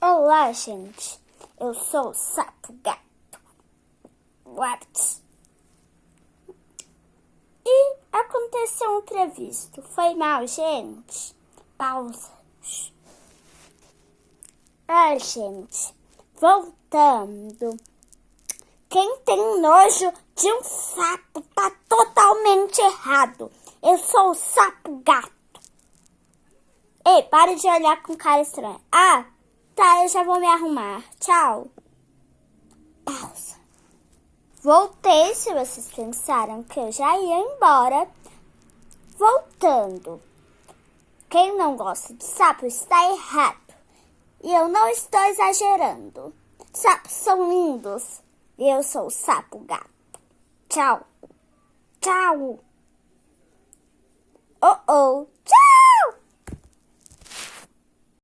Olá, gente. Eu sou o Sapo Gato. What? E aconteceu um imprevisto. Foi mal, gente. Pausa. Gente. Voltando. Quem tem nojo de um sapo tá totalmente errado. Eu sou o Sapo Gato. Ei, para de olhar com cara estranha. Tá, eu já vou me arrumar. Tchau. Pausa. Voltei, se vocês pensaram que eu já ia embora. Voltando. Quem não gosta de sapo está errado. E eu não estou exagerando. Sapos são lindos. E eu sou o Sapo Gato. Tchau. Tchau. Tchau.